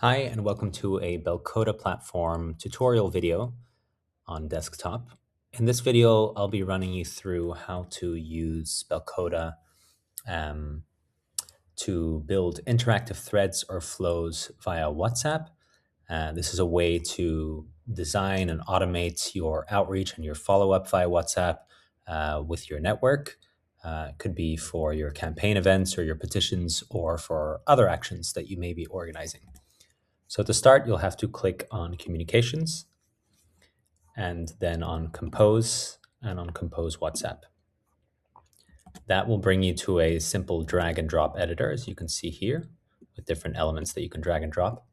Hi, and welcome to a Belcoda platform tutorial video on desktop. In this video, I'll be running you through how to use Belcoda um, to build interactive threads or flows via WhatsApp. This is a way to design and automate your outreach and your follow-up via WhatsApp with your network. It could be for your campaign events or your petitions or for other actions that you may be organizing. So to start, you'll have to click on Communications and then on Compose and on Compose WhatsApp. That will bring you to a simple drag and drop editor, as you can see here, with different elements that you can drag and drop.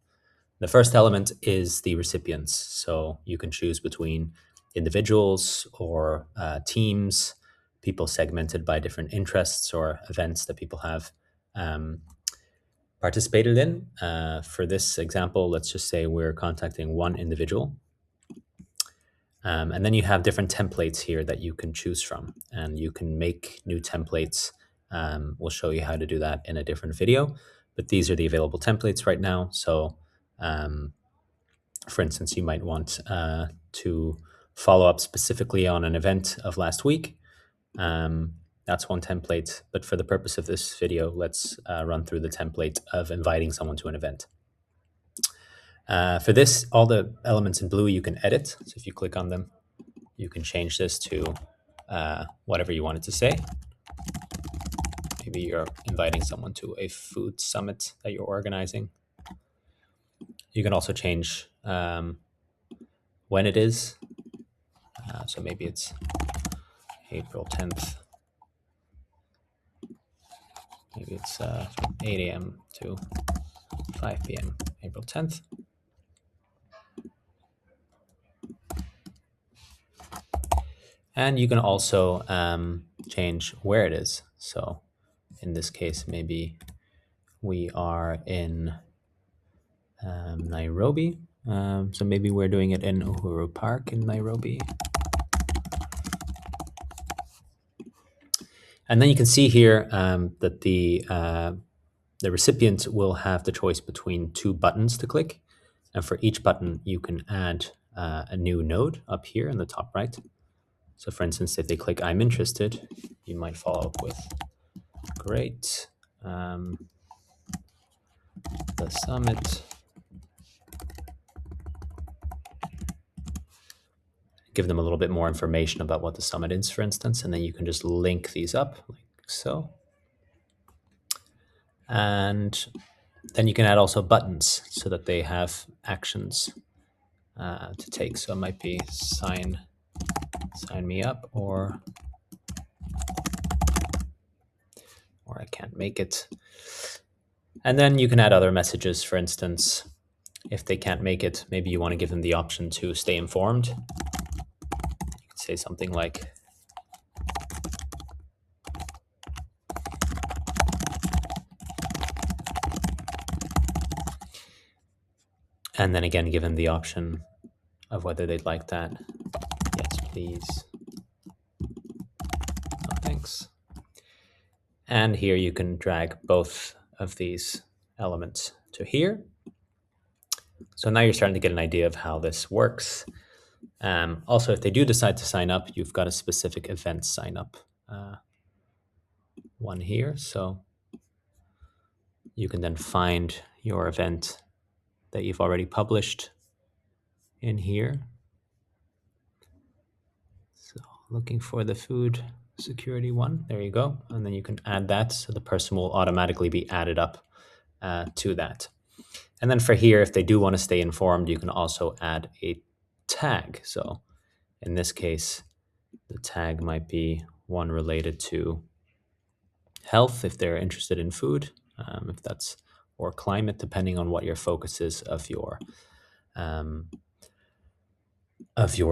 The first element is the recipients. So you can choose between individuals or teams, people segmented by different interests or events that people have participated in. For this example, let's just say we're contacting one individual. And then you have different templates here that you can choose from, and you can make new templates. We'll show you how to do that in a different video, but these are the available templates right now. So for instance, you might want to follow up specifically on an event of last week. That's one template, but for the purpose of this video, let's run through the template of inviting someone to an event. For this, all the elements in blue you can edit. So if you click on them, you can change this to whatever you want it to say. Maybe you're inviting someone to a food summit that you're organizing. You can also change when it is. So maybe it's April 10th. Maybe it's from 8 a.m. to 5 p.m. April 10th. And you can also change where it is. So in this case, maybe we are in Nairobi. So maybe we're doing it in Uhuru Park in Nairobi. And then you can see here that the recipient will have the choice between two buttons to click. And for each button, you can add a new node up here in the top right. So for instance, if they click I'm interested, you might follow up with great. The summit. Give them a little bit more information about what the summit is, for instance, and then you can just link these up like so. And then you can add also buttons so that they have actions to take. So it might be sign me up, or I can't make it. And then you can add other messages. For instance, if they can't make it, maybe you want to give them the option to stay informed. You could say something like, and then again, give them the option of whether they'd like that. Yes, please. No, thanks. And here you can drag both of these elements to here. So now you're starting to get an idea of how this works. Also, if they do decide to sign up, you've got a specific event sign up one here. So you can then find your event that you've already published in here. So looking for the food security one, there you go. And then you can add that, so the person will automatically be added up to that. And then for here, if they do want to stay informed, you can also add a tag. So in this case, the tag might be one related to health, if they're interested in food, if that's, or climate, depending on what your focus is of your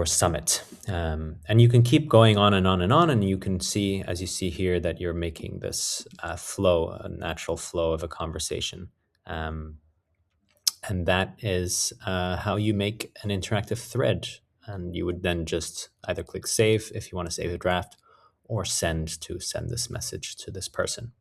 summit. And you can keep going on and on and on, and you can see, as you see here, that you're making this flow, a natural flow of a conversation. And that is how you make an interactive thread. And you would then just either click save if you want to save a draft, or send to send this message to this person.